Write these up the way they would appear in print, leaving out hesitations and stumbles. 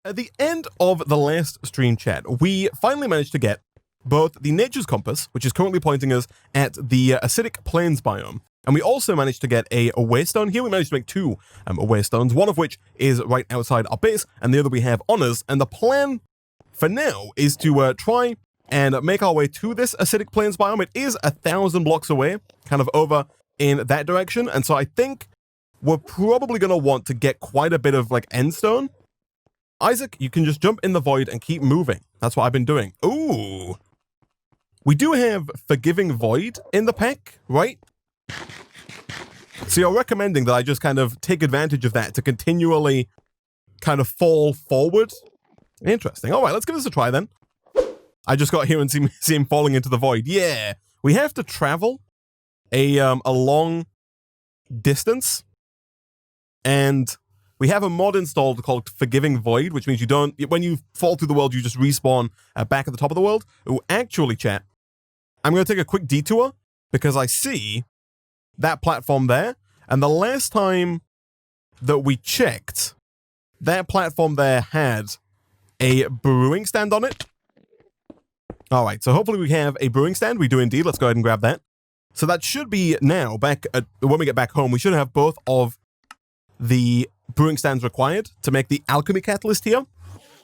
At the end of the last stream chat, we finally managed to get both the Nature's Compass, which is currently pointing us at the acidic plains biome, and we also managed to get a waystone here. We managed to make two waystones, one of which is right outside our base, and the other we have on us. And the plan for now is to try and make our way to this acidic plains biome. It is 1,000 blocks away, kind of over in that direction, and so I think we're probably going to want to get quite a bit of like endstone. Isaac, you can just jump in the void and keep moving. That's what I've been doing. Ooh. We do have Forgiving Void in the pack, right? So you're recommending that I just kind of take advantage of that to continually kind of fall forward? Interesting. All right, let's give this a try then. I just got here and see him falling into the void. Yeah. We have to travel a long distance. And we have a mod installed called Forgiving Void, which means you don't, when you fall through the world, you just respawn back at the top of the world. Ooh, actually, chat, I'm going to take a quick detour because I see that platform there. And the last time that we checked, that platform there had a brewing stand on it. All right, so hopefully we have a brewing stand. We do indeed. Let's go ahead and grab that. So that should be now, back at, when we get back home, we should have both of the brewing stands required to make the alchemy catalyst here.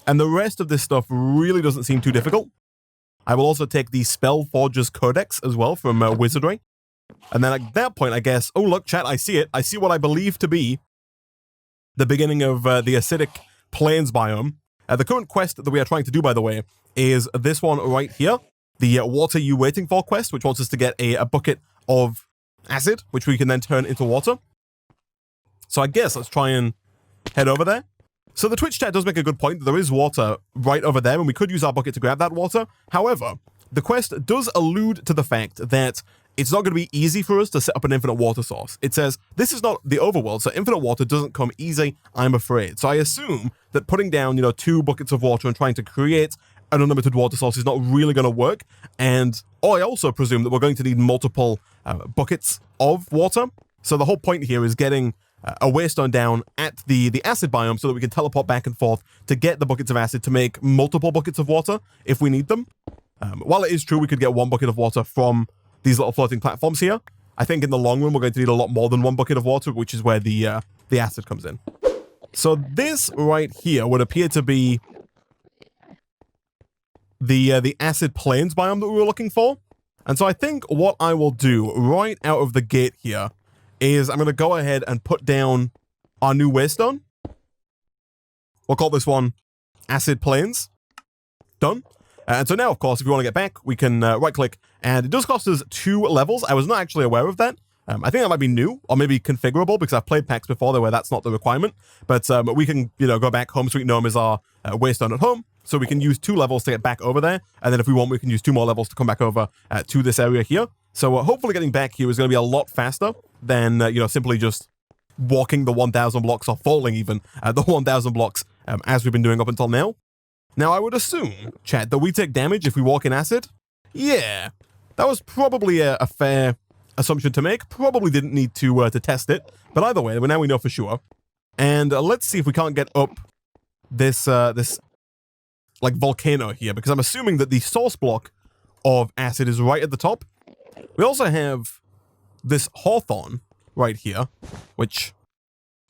And the rest of this stuff really doesn't seem too difficult. I will also take the Spellforger's Codex as well from Wizardry. And then at that point, I guess, oh look, chat, I see it. I see what I believe to be the beginning of the acidic plains biome. The current quest that we are trying to do, by the way, is this one right here. The What Are You Waiting For quest, which wants us to get a bucket of acid, which we can then turn into water. So I guess let's try and head over there. So the Twitch chat does make a good point that there is water right over there, and we could use our bucket to grab that water. However, the quest does allude to the fact that it's not going to be easy for us to set up an infinite water source. It says, this is not the overworld, so infinite water doesn't come easy, I'm afraid. So I assume that putting down, 2 buckets of water and trying to create an unlimited water source is not really going to work. And I also presume that we're going to need multiple buckets of water. So the whole point here is getting a waystone down at the acid biome so that we can teleport back and forth to get the buckets of acid to make multiple buckets of water if we need them. While it is true we could get 1 bucket of water from these little floating platforms here, I think in the long run we're going to need a lot more than 1 bucket of water, which is where the acid comes in. So this right here would appear to be the acid plains biome that we were looking for. And so I think what I will do right out of the gate here is I'm going to go ahead and put down our new waystone. We'll call this one Acid Plains. Done. And so now, of course, if we want to get back, we can right-click, and it does cost us 2 levels. I was not actually aware of that. I think that might be new, or maybe configurable, because I've played packs before where that's not the requirement. But we can, go back. Home Sweet Gnome is our waystone at home, so we can use 2 levels to get back over there. And then if we want, we can use 2 more levels to come back over to this area here. So hopefully getting back here is going to be a lot faster than, simply just walking the 1,000 blocks or falling even the 1,000 blocks as we've been doing up until now. Now, I would assume, chat, that we take damage if we walk in acid. Yeah, that was probably a fair assumption to make. Probably didn't need to test it. But either way, now we know for sure. And let's see if we can't get up this like volcano here, because I'm assuming that the source block of acid is right at the top. We also have this hawthorn right here, which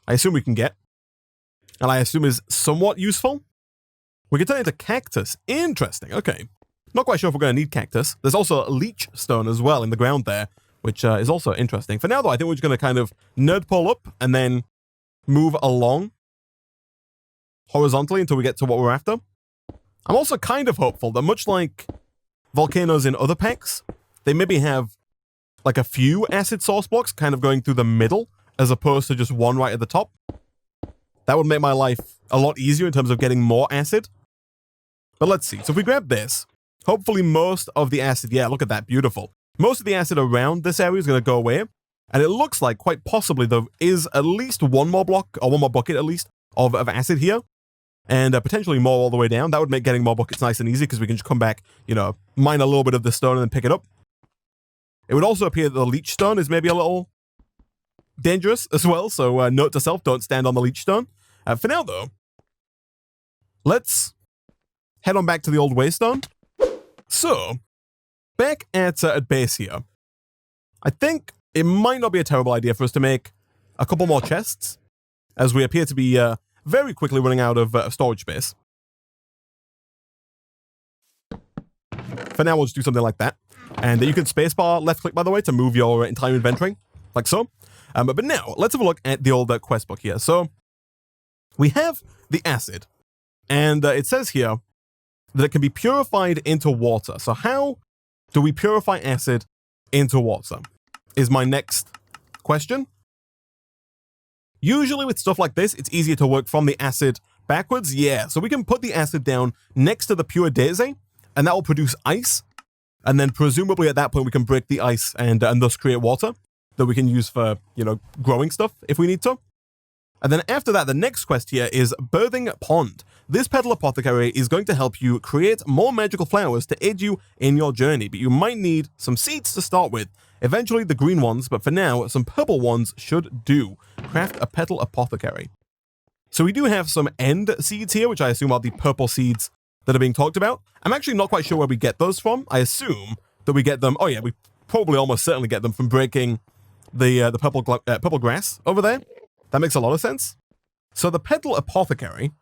I assume we can get, and I assume is somewhat useful. We can turn it into cactus. Interesting. Okay. Not quite sure if we're going to need cactus. There's also a leech stone as well in the ground there, which is also interesting. For now, though, I think we're just going to kind of nerd pull up and then move along horizontally until we get to what we're after. I'm also kind of hopeful that much like volcanoes in other packs, they maybe have like a few acid source blocks kind of going through the middle as opposed to just one right at the top. That would make my life a lot easier in terms of getting more acid. But let's see. So if we grab this, hopefully most of the acid, yeah, look at that, beautiful. Most of the acid around this area is going to go away. And it looks like quite possibly there is at least 1 more block, or 1 more bucket at least, of acid here. And potentially more all the way down. That would make getting more buckets nice and easy because we can just come back, mine a little bit of the stone and then pick it up. It would also appear that the leech stone is maybe a little dangerous as well. So note to self, don't stand on the leech stone. For now, though, let's head on back to the old waystone. So, back at base here, I think it might not be a terrible idea for us to make a couple more chests, as we appear to be very quickly running out of storage space. For now, we'll just do something like that. And you can spacebar left-click, by the way, to move your entire inventory, like so. But now, let's have a look at the old quest book here. So, we have the acid, and it says here that it can be purified into water. So how do we purify acid into water? Is my next question. Usually with stuff like this, it's easier to work from the acid backwards. Yeah, so we can put the acid down next to the pure daisy, and that will produce ice. And then presumably at that point, we can break the ice and thus create water that we can use for, growing stuff if we need to. And then after that, the next quest here is Birthing Pond. This petal apothecary is going to help you create more magical flowers to aid you in your journey, but you might need some seeds to start with. Eventually the green ones, but for now, some purple ones should do. Craft a petal apothecary. So we do have some end seeds here, which I assume are the purple seeds that are being talked about. I'm actually not quite sure where we get those from. I assume that we get them, oh yeah, we probably almost certainly get them from breaking the purple grass over there. That makes a lot of sense. So the petal apothecary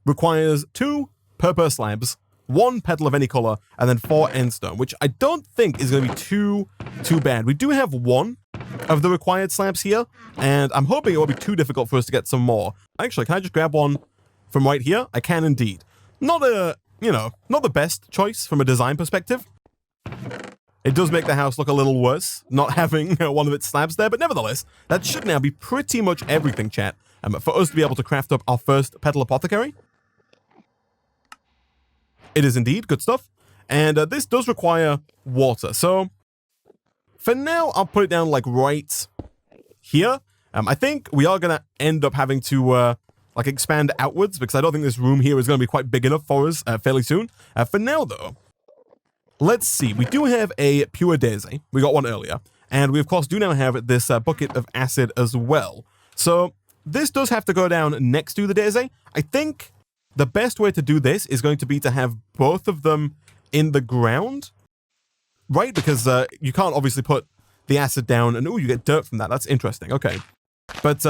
requires 2 purple slabs, 1 petal of any color, and then 4 endstone, which I don't think is going to be too bad. We do have 1 of the required slabs here, and I'm hoping it won't be too difficult for us to get some more. Actually, can I just grab one from right here? I can indeed. Not the best choice from a design perspective. It does make the house look a little worse, not having one of its slabs there, but nevertheless, that should now be pretty much everything, chat, for us to be able to craft up our first petal apothecary. It is indeed, good stuff. And this does require water, so for now, I'll put it down like right here. I think we are going to end up having to expand outwards, because I don't think this room here is going to be quite big enough for us fairly soon. For now, though, let's see. We do have a pure daisy. We got one earlier. And we, of course, do now have this bucket of acid as well. So this does have to go down next to the daisy. I think the best way to do this is going to be to have both of them in the ground, right? Because you can't obviously put the acid down and, you get dirt from that. That's interesting. Okay. But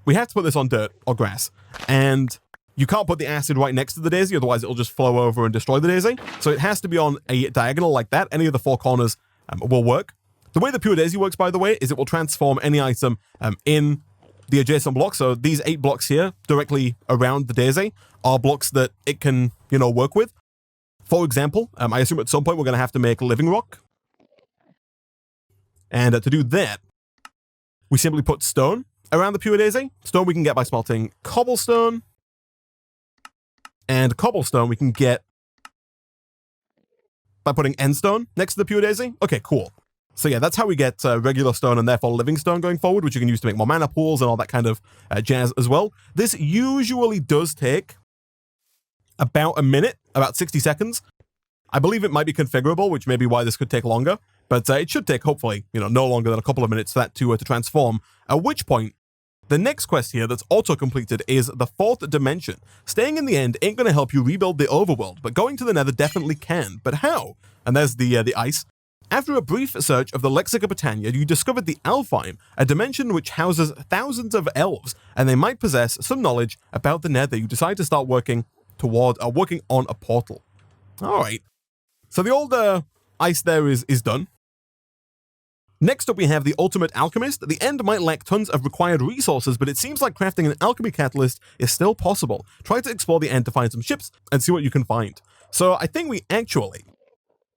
we have to put this on dirt or grass. And you can't put the acid right next to the daisy, otherwise it'll just flow over and destroy the daisy. So it has to be on a diagonal like that. Any of the 4 corners will work. The way the pure daisy works, by the way, is it will transform any item in the adjacent block. So these 8 blocks here, directly around the daisy, are blocks that it can, work with. For example, I assume at some point we're going to have to make living rock. And to do that, we simply put stone around the pure daisy. Stone we can get by smelting cobblestone. And cobblestone we can get by putting endstone next to the pure daisy. Okay, cool. So yeah, that's how we get regular stone and therefore living stone going forward, which you can use to make more mana pools and all that kind of jazz as well. This usually does take about a minute, about 60 seconds. I believe it might be configurable, which may be why this could take longer, but it should take, hopefully, no longer than a couple of minutes for that to transform, at which point the next quest here that's auto-completed is the 4th dimension. Staying in the end ain't going to help you rebuild the overworld, but going to the nether definitely can. But how? And there's the ice. After a brief search of the Lexica Britannia, you discovered the Alfheim, a dimension which houses thousands of elves, and they might possess some knowledge about the nether. You decide to start working on a portal. All right. So the old ice there is done. Next up, we have the Ultimate Alchemist. The end might lack tons of required resources, but it seems like crafting an alchemy catalyst is still possible. Try to explore the end to find some ships and see what you can find. So I think we actually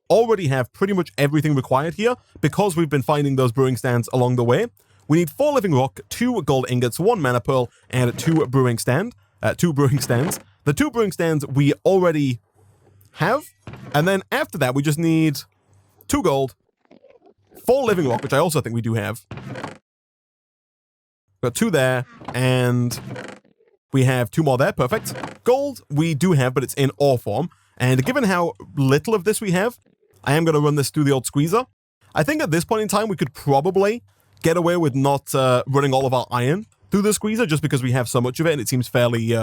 already have pretty much everything required here because we've been finding those brewing stands along the way. We need 4 living rock, 2 gold ingots, 1 mana pearl, and 2 brewing stands. The 2 brewing stands we already have. And then after that, we just need 2 gold, 4 living rock, which I also think we do have. Got 2 there, and we have 2 more there. Perfect. Gold we do have, but it's in ore form. And given how little of this we have, I am going to run this through the old squeezer. I think at this point in time, we could probably get away with not running all of our iron through the squeezer just because we have so much of it and it seems fairly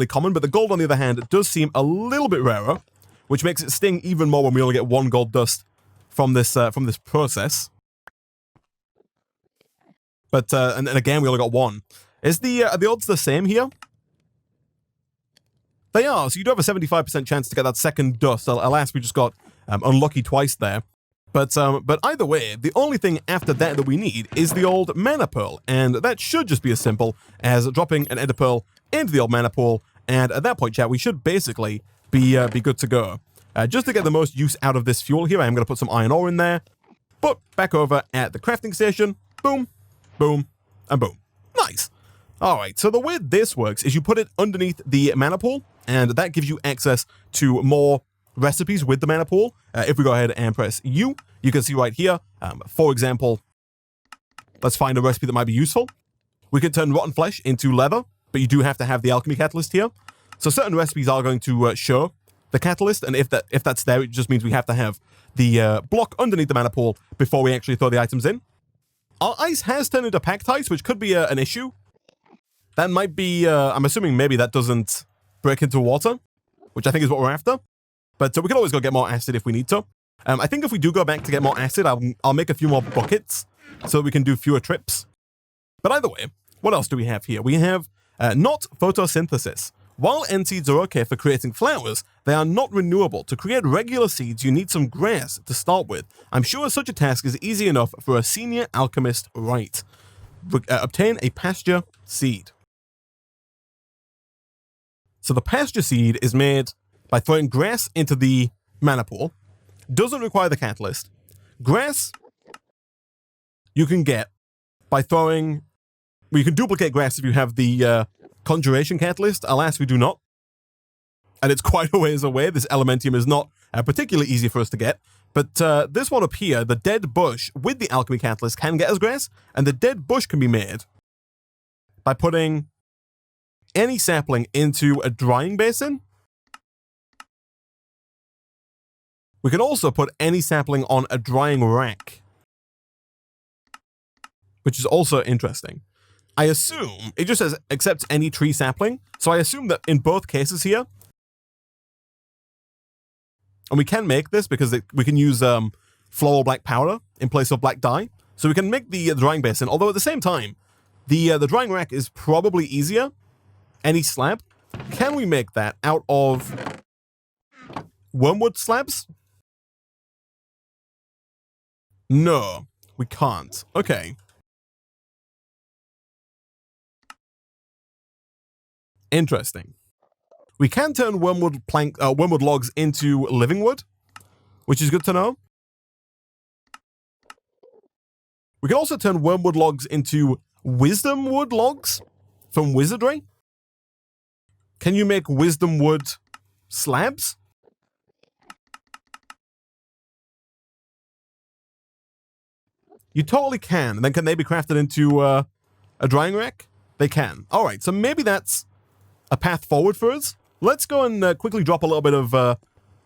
common. But the gold, on the other hand, does seem a little bit rarer, which makes it sting even more when we only get 1 gold dust from this process. But and again, we only got 1. Is are the odds the same here? They are. So you do have a 75% chance to get that second dust. Alas, we just got unlucky twice there. But either way, the only thing after that we need is the old mana pearl, and that should just be as simple as dropping an ender pearl into the old mana pool. And at that point, chat, we should basically be good to go. Just to get the most use out of this fuel here, I am going to put some iron ore in there. But back over at the crafting station, boom, boom, and boom. Nice. All right, so the way this works is you put it underneath the mana pool, and that gives you access to more recipes with the mana pool. If we go ahead and press U, you can see right here, for example, let's find a recipe that might be useful. We can turn rotten flesh into leather, but you do have to have the alchemy catalyst here. So certain recipes are going to show the catalyst, and if that's there, it just means we have to have the block underneath the mana pool before we actually throw the items in. Our ice has turned into packtite, which could be an issue. That might be, I'm assuming maybe that doesn't break into water, which I think is what we're after. But we can always go get more acid if we need to. I think if we do go back to get more acid, I'll make a few more buckets so that we can do fewer trips. But either way, what else do we have here? We have not photosynthesis. While end seeds are okay for creating flowers, they are not renewable. To create regular seeds, you need some grass to start with. I'm sure such a task is easy enough for a senior alchemist, right? Obtain a pasture seed. So the pasture seed is made by throwing grass into the mana pool. Doesn't require the catalyst. Grass you can get by throwing... Well, you can duplicate grass if you have the conjuration catalyst. Alas, we do not. And it's quite a ways away. This elementium is not particularly easy for us to get. But this one up here, the dead bush with the alchemy catalyst can get us grass. And the dead bush can be made by putting any sapling into a drying basin. We can also put any sapling on a drying rack, which is also interesting. I assume it just says accepts any tree sapling. So I assume that in both cases here, and we can make this because we can use floral black powder in place of black dye. So we can make the drying basin, although at the same time, the drying rack is probably easier. Any slab. Can we make that out of wormwood slabs? No, we can't. Okay. Interesting. We can turn wormwood logs into living wood, which is good to know. We can also turn wormwood logs into wisdom wood logs from wizardry. Can you make wisdom wood slabs? You totally can. And then can they be crafted into a drying rack? They can. All right, so maybe that's a path forward for us. Let's go and quickly drop a little bit of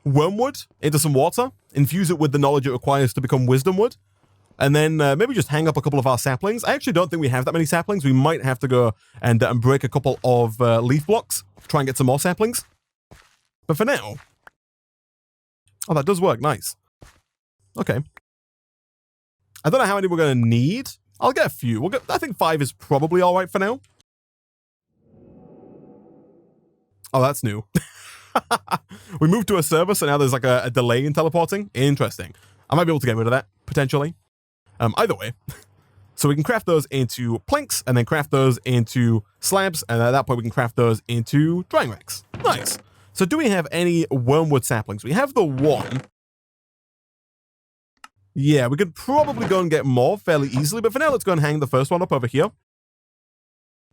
wormwood into some water, infuse it with the knowledge it requires to become wisdom wood, and then maybe just hang up a couple of our saplings. I actually don't think we have that many saplings. We might have to go and break a couple of leaf blocks, try and get some more saplings. But for now... Oh, that does work. Nice. Okay. I don't know how many we're going to need. I'll get a few. I think 5 is probably all right for now. Oh, that's new. We moved to a server, so now there's like a delay in teleporting. Interesting. I might be able to get rid of that, potentially. Either way. So we can craft those into planks, and then craft those into slabs, and at that point we can craft those into drying racks. Nice. So do we have any wormwood saplings? We have the one. Yeah, we could probably go and get more fairly easily, but for now let's go and hang the first one up over here.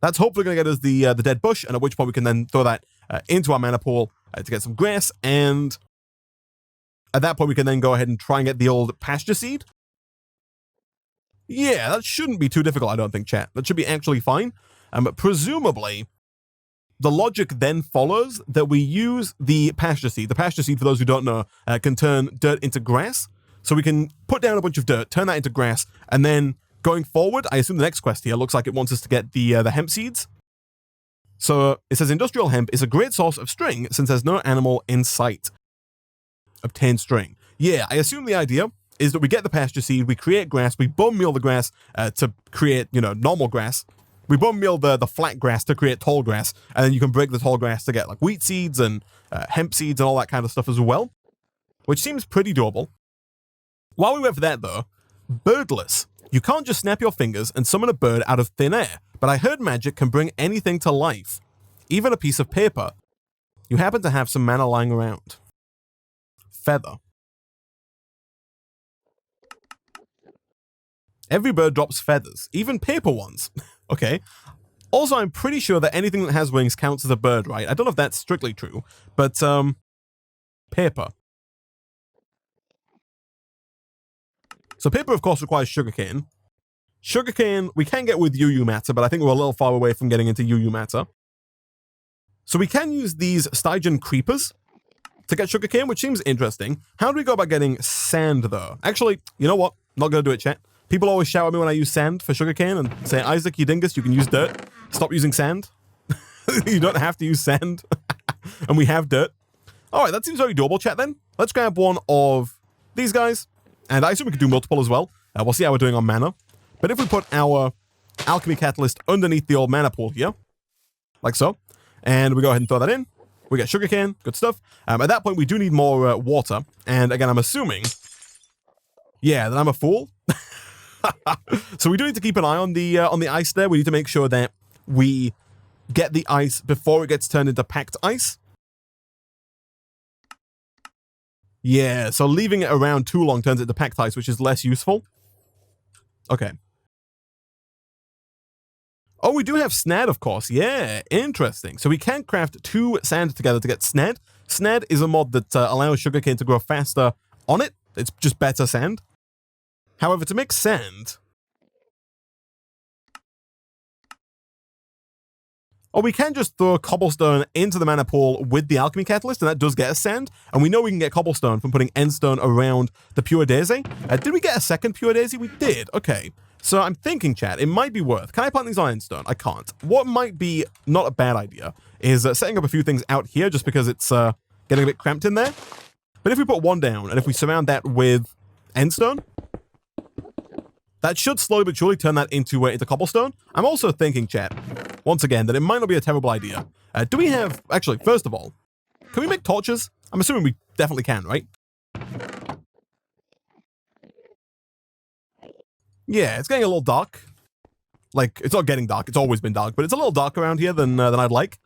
That's hopefully going to get us the dead bush, and at which point we can then throw that into our mana pool to get some grass, and at that point we can then go ahead and try and get the old pasture seed. Yeah, that shouldn't be too difficult, I don't think, chat. That should be actually fine. Presumably, the logic then follows that we use the pasture seed. The pasture seed, for those who don't know, can turn dirt into grass. So we can put down a bunch of dirt, turn that into grass, and then Going forward, I assume the next quest here looks like it wants us to get the hemp seeds. So it says industrial hemp is a great source of string since there's no animal in sight. Obtain string. Yeah, I assume the idea is that we get the pasture seed, we create grass, we bone meal the grass to create, normal grass. We bone meal the flat grass to create tall grass, and then you can break the tall grass to get like wheat seeds and hemp seeds and all that kind of stuff as well, which seems pretty doable. While we wait for that though, birdless. You can't just snap your fingers and summon a bird out of thin air, but I heard magic can bring anything to life, even a piece of paper. You happen to have some mana lying around. Feather. Every bird drops feathers, even paper ones. Okay. Also, I'm pretty sure that anything that has wings counts as a bird, right? I don't know if that's strictly true, but, paper. So paper, of course, requires sugarcane. Sugarcane, we can get with UU matter, but I think we're a little far away from getting into UU matter. So we can use these Stygian creepers to get sugarcane, which seems interesting. How do we go about getting sand, though? Actually, you know what? Not going to do it, chat. People always shout at me when I use sand for sugarcane and say, Isaac, you dingus, you can use dirt. Stop using sand. You don't have to use sand. And we have dirt. All right, that seems very doable, chat, then. Let's grab one of these guys. And I assume we could do multiple as well. We'll see how we're doing on mana. But if we put our alchemy catalyst underneath the old mana pool here, like so, and we go ahead and throw that in, we get sugarcane, good stuff. At that point, we do need more water. And again, I'm assuming, yeah, that I'm a fool. So we do need to keep an eye on the ice there. We need to make sure that we get the ice before it gets turned into packed ice. Yeah, so leaving it around too long turns it to packed ice, which is less useful. Okay. Oh, we do have SNAD, of course. Yeah, interesting. So we can craft 2 sand together to get SNAD. SNAD is a mod that allows sugarcane to grow faster on it. It's just better sand. However, to make sand... Or we can just throw cobblestone into the mana pool with the alchemy catalyst, and that does get us sand. And we know we can get cobblestone from putting endstone around the pure daisy. Did we get a second pure daisy? We did. Okay. So I'm thinking, chat, it might be worth... Can I plant these on endstone? I can't. What might be not a bad idea is setting up a few things out here just because it's getting a bit cramped in there. But if we put one down, and if we surround that with endstone, that should slowly but surely turn that into cobblestone. I'm also thinking, chat, once again, that it might not be a terrible idea. Do we have... Actually, first of all, can we make torches? I'm assuming we definitely can, right? Yeah, it's getting a little dark. Like, it's not getting dark. It's always been dark, but it's a little dark around here than I'd like.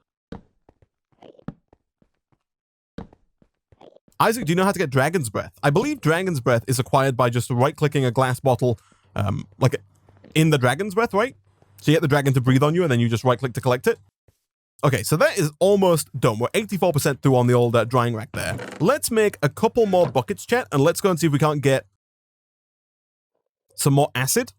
Isaac, do you know how to get Dragon's Breath? I believe Dragon's Breath is acquired by just right-clicking a glass bottle, like, in the Dragon's Breath, right? So you get the dragon to breathe on you, and then you just right-click to collect it. Okay, so that is almost done. We're 84% through on the old drying rack there. Let's make a couple more buckets, chat, and let's go and see if we can't get some more acid.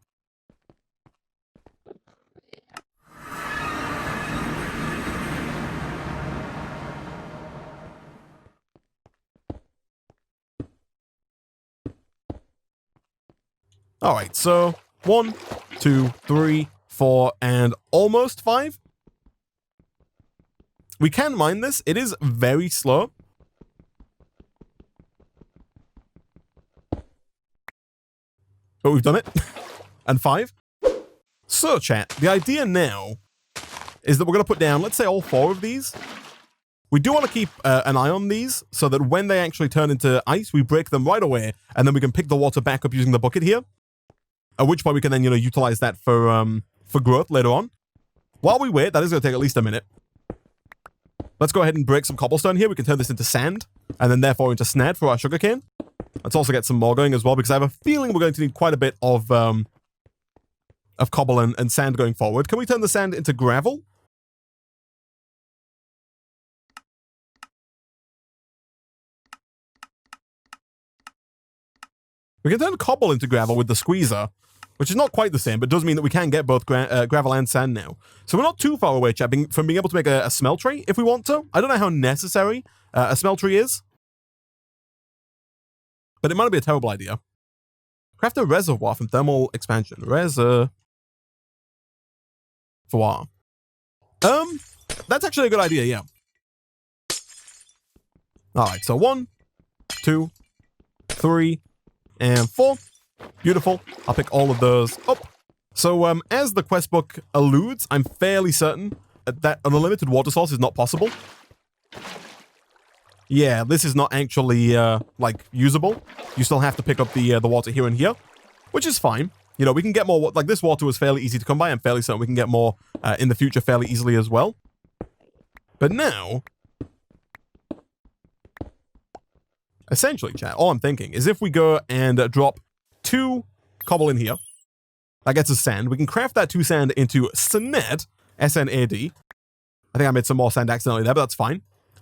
All right, so 1, 2, 3, 4, and almost 5. We can mine this. It is very slow. But we've done it. And 5. So, chat, the idea now is that we're going to put down, let's say, all 4 of these. We do want to keep an eye on these so that when they actually turn into ice, we break them right away, and then we can pick the water back up using the bucket here. At which point we can then, utilize that for growth later on. While we wait, that is going to take at least a minute. Let's go ahead and break some cobblestone here. We can turn this into sand, and then therefore into SNAD for our sugarcane. Let's also get some more going as well, because I have a feeling we're going to need quite a bit of cobble and sand going forward. Can we turn the sand into gravel? We can turn cobble into gravel with the squeezer, which is not quite the same, but does mean that we can get both gravel and sand now. So we're not too far away, chat, from being able to make a smeltery if we want to. I don't know how necessary a smeltery is, but it might not be a terrible idea. Craft a reservoir from thermal expansion. Reservoir. That's actually a good idea, yeah. Alright, so 1, 2, 3, and 4. Beautiful. I'll pick all of those up. So, as the quest book alludes, I'm fairly certain that an unlimited water source is not possible. Yeah, this is not actually, like, usable. You still have to pick up the water here and here, which is fine. You know, we can get more, like, this water was fairly easy to come by. I'm fairly certain we can get more in the future fairly easily as well. But now, essentially, chat, all I'm thinking is if we go and drop 2 cobble in here, that gets us sand. We can craft that 2 sand into SNAD, S-N-A-D. I think I made some more sand accidentally there, but that's fine.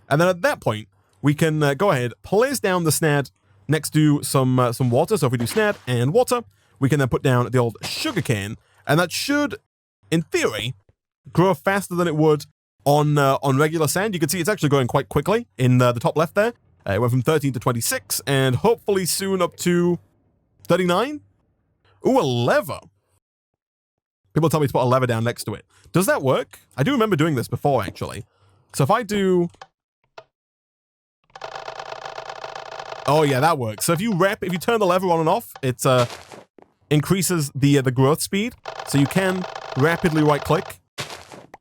And then at that point, we can go ahead, place down the SNAD next to some water. So if we do SNAD and water, we can then put down the old sugarcane, and that should, in theory, grow faster than it would on regular sand. You can see it's actually growing quite quickly in the top left there. It went from 13 to 26, and hopefully soon up to 39. Ooh, a lever. People tell me to put a lever down next to it. Does that work? I do remember doing this before, actually. So if I do... Oh, yeah, that works. So if you turn the lever on and off, it increases the growth speed. So you can rapidly right-click.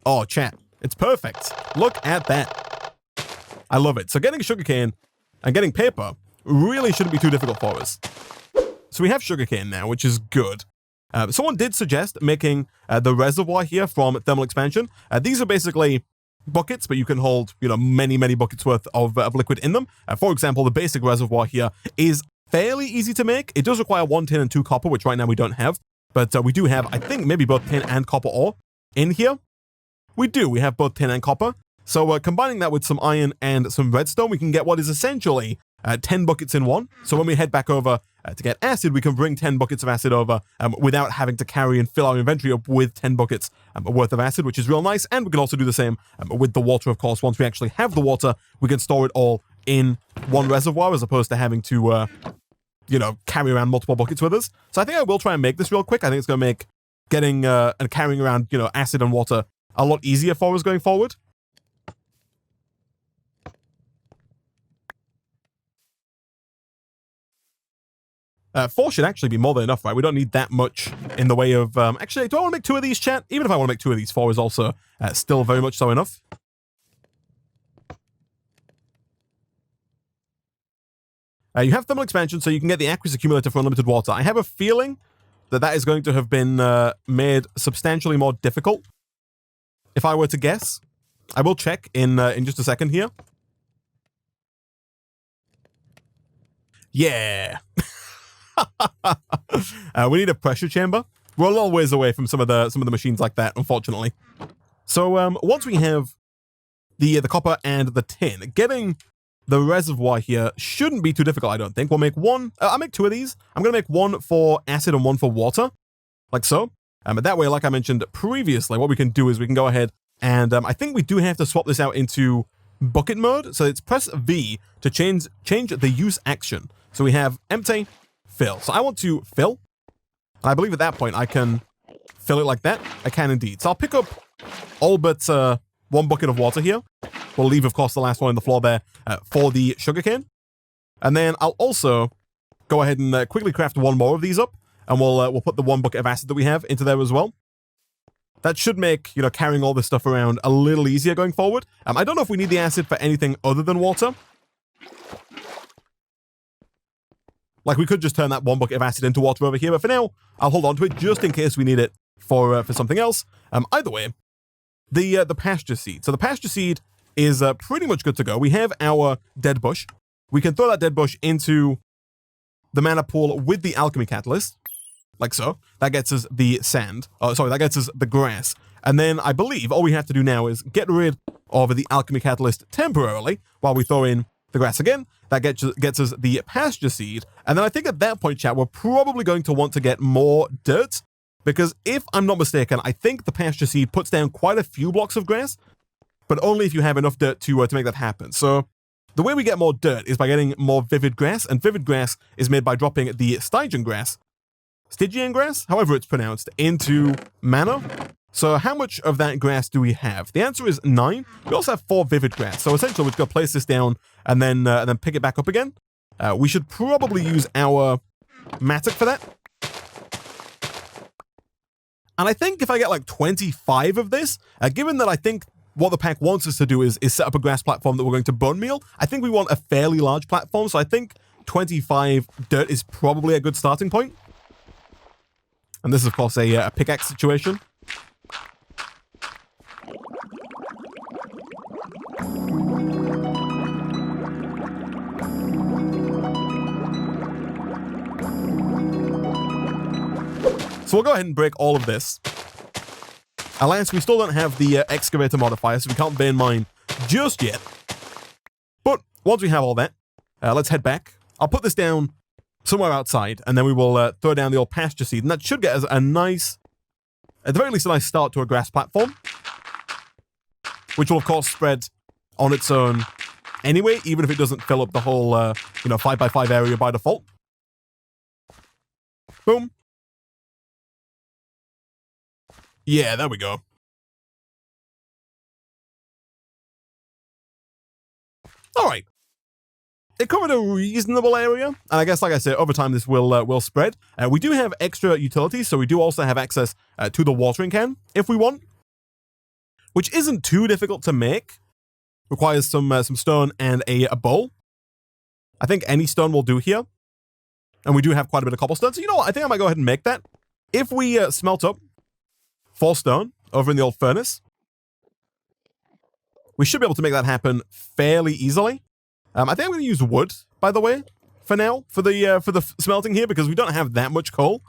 Oh, chat. It's perfect. Look at that. I love it. So getting sugarcane and getting paper really shouldn't be too difficult for us. So we have sugarcane now, which is good. Someone did suggest making the reservoir here from thermal expansion. These are basically buckets, but you can hold, you know, many buckets worth of liquid in them. For example, the basic reservoir here is fairly easy to make. It does require 1 tin and 2 copper, which right now we don't have. But we do have, I think, maybe both tin and copper ore in here. We do. We have both tin and copper. So combining that with some iron and some redstone, we can get what is essentially 10 buckets in one. So when we head back over to get acid, we can bring 10 buckets of acid over without having to carry and fill our inventory up with 10 buckets worth of acid, which is real nice. And we can also do the same with the water, of course. Once we actually have the water, we can store it all in one reservoir as opposed to having to, you know, carry around multiple buckets with us. So I think I will try and make this real quick. I think it's going to make getting and carrying around, you know, acid and water a lot easier for us going forward. 4 should actually be more than enough, right? We don't need that much in the way of... actually, do I want to make 2 of these, chat? Even if I want to make 2 of these, 4 is also still very much so enough. You have thermal expansion, so you can get the aqueous accumulator for unlimited water. I have a feeling that that is going to have been made substantially more difficult. If I were to guess. I will check in just a second here. Yeah. We need a pressure chamber. We're a long ways away from some of the machines like that, unfortunately. So once we have the copper and the tin, getting the reservoir here shouldn't be too difficult, I don't think. We'll make 1. I'll make 2 of these. I'm going to make 1 for acid and 1 for water, like so. But that way, like I mentioned previously, what we can do is we can go ahead and I think we do have to swap this out into bucket mode. So it's press V to change the use action. So we have empty, fill. So I want to fill. And I believe at that point I can fill it like that. I can indeed. So I'll pick up all but 1 bucket of water here. We'll leave, of course, the last one on the floor there for the sugarcane. And then I'll also go ahead and quickly craft 1 more of these up. And we'll put the 1 bucket of acid that we have into there as well. That should make, you know, carrying all this stuff around a little easier going forward. I don't know if we need the acid for anything other than water. Like, we could just turn that 1 bucket of acid into water over here, but for now, I'll hold on to it just in case we need it for something else. Either way, the pasture seed. So the pasture seed is pretty much good to go. We have our dead bush. We can throw that dead bush into the mana pool with the alchemy catalyst, like so. That gets us the sand. Oh, sorry, that gets us the grass. And then I believe all we have to do now is get rid of the alchemy catalyst temporarily while we throw in the grass again. That gets us the pasture seed. And then I think at that point, chat, we're probably going to want to get more dirt. Because if I'm not mistaken, I think the pasture seed puts down quite a few blocks of grass. But only if you have enough dirt to make that happen. So the way we get more dirt is by getting more vivid grass. And vivid grass is made by dropping the Stygian grass Stygian grass, however it's pronounced, into mana. So how much of that grass do we have? The answer is 9. We also have 4 vivid grass. So essentially we're just going to place this down and then pick it back up again. We should probably use our mattock for that. And I think if I get like 25 of this, given that I think what the pack wants us to do is set up a grass platform that we're going to bone meal, I think we want a fairly large platform. So I think 25 dirt is probably a good starting point. And this is, of course, a pickaxe situation. So we'll go ahead and break all of this. Alas, we still don't have the excavator modifier, so we can't vein mine just yet. But once we have all that, let's head back. I'll put this down somewhere outside, and then we will throw down the old pasture seed, and that should get us a nice, at the very least, a nice start to a grass platform, which will, of course, spread on its own anyway, even if it doesn't fill up the whole, 5x5 area by default. Boom. Yeah, there we go. All right. It covered a reasonable area, and I guess, like I said, over time this will spread. We do have extra utilities, so we do also have access to the watering can if we want, which isn't too difficult to make. Requires some stone and a bowl. I think any stone will do here, and we do have quite a bit of cobblestone. So you know what? I think I might go ahead and make that. If we smelt up 4 stone over in the old furnace, we should be able to make that happen fairly easily. I think I'm going to use wood, by the way, for now, for the smelting here, because we don't have that much coal.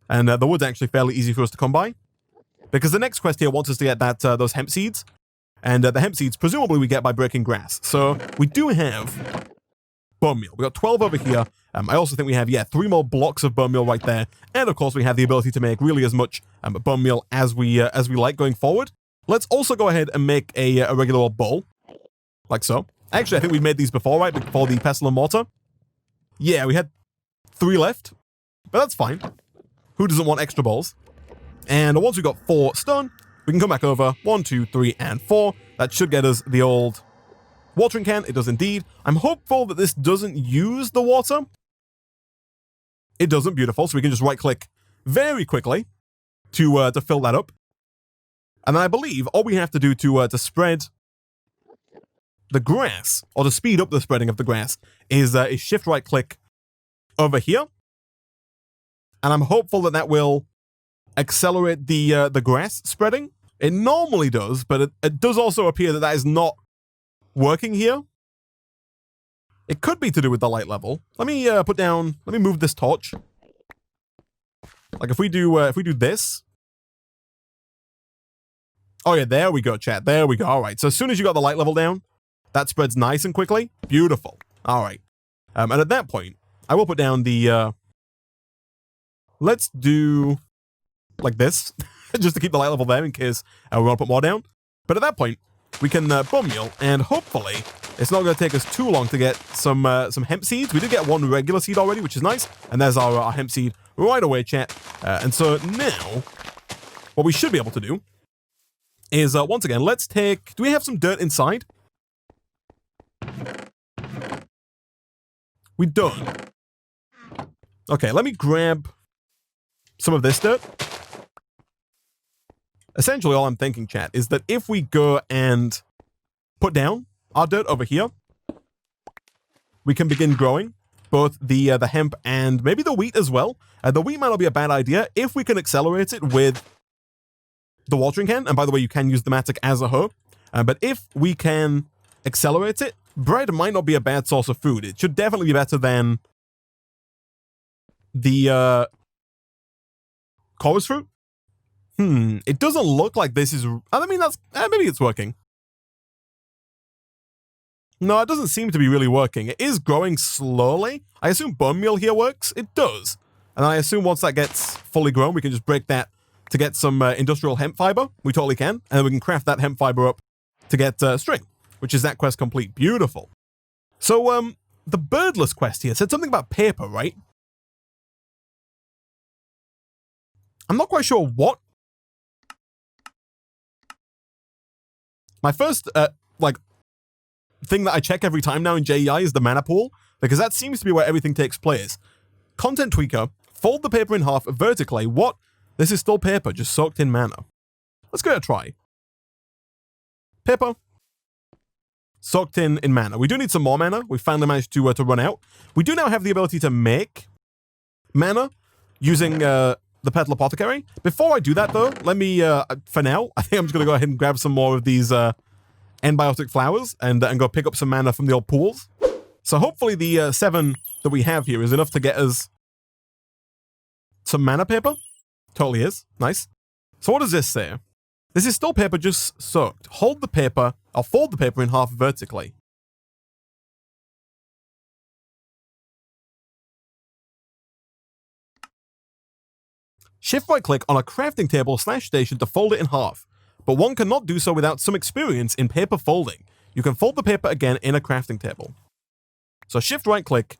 And the wood's actually fairly easy for us to come by. Because the next quest here wants us to get those hemp seeds. And the hemp seeds, presumably, we get by breaking grass. So we do have bone meal. We got 12 over here. I also think we have, 3 more blocks of bone meal right there. And, of course, we have the ability to make really as much bone meal as we like going forward. Let's also go ahead and make a regular old bowl. Like so. Actually, I think we made these before, right? Before the pestle and mortar. Yeah, we had 3 left. But that's fine. Who doesn't want extra bowls? And once we've got 4 stone, we can come back over. 1, 2, 3, and 4. That should get us the old watering can. It does indeed. I'm hopeful that this doesn't use the water. It doesn't. Beautiful. So we can just right-click very quickly to fill that up. And then I believe all we have to do to spread the grass, or to speed up the spreading of the grass, is shift right-click over here. And I'm hopeful that that will accelerate the grass spreading. It normally does, but it does also appear that that is not working here. It could be to do with the light level. Let me move this torch. Like if we do this. Oh yeah, there we go, chat. There we go. All right. So as soon as you got the light level down, that spreads nice and quickly. Beautiful. All right. And at that point, I will put down the. Let's do like this, just to keep the light level there in case we want to put more down. But at that point, we can bone meal, and hopefully it's not going to take us too long to get some hemp seeds. We did get 1 regular seed already, which is nice. And there's our hemp seed right away, chat. And so now, what we should be able to do is, once again, let's take... Do we have some dirt inside? We don't. Okay, let me grab some of this dirt. Essentially, all I'm thinking, chat, is that if we go and put down our dirt over here, we can begin growing both the hemp and maybe the wheat as well. The wheat might not be a bad idea if we can accelerate it with the watering can. And by the way, you can use the mattock as a hoe. But if we can accelerate it, bread might not be a bad source of food. It should definitely be better than the chorus fruit. It doesn't look like this is... I mean, that's... maybe it's working. No, it doesn't seem to be really working. It is growing slowly. I assume bone meal here works. It does. And I assume once that gets fully grown, we can just break that to get some industrial hemp fiber. We totally can. And then we can craft that hemp fiber up to get string, which is that quest complete. Beautiful. So, the birdless quest here said something about paper, right? I'm not quite sure what. My first, like, thing that I check every time now in JEI is the mana pool, because that seems to be where everything takes place. Content tweaker, fold the paper in half vertically. What? This is still paper, just soaked in mana. Let's give it a try. Paper. Soaked in mana. We do need some more mana. We finally managed to run out. We do now have the ability to make mana using the petal apothecary. Before I do that, though, let me, for now, I think I'm just going to go ahead and grab some more of these N-biotic flowers and go pick up some mana from the old pools. So hopefully the 7 that we have here is enough to get us some mana paper. Totally is. Nice. So what does this say? This is still paper, just soaked. Hold the paper, or fold the paper in half vertically. Shift right click on a crafting table / station to fold it in half, but one cannot do so without some experience in paper folding. You can fold the paper again in a crafting table. So shift right click,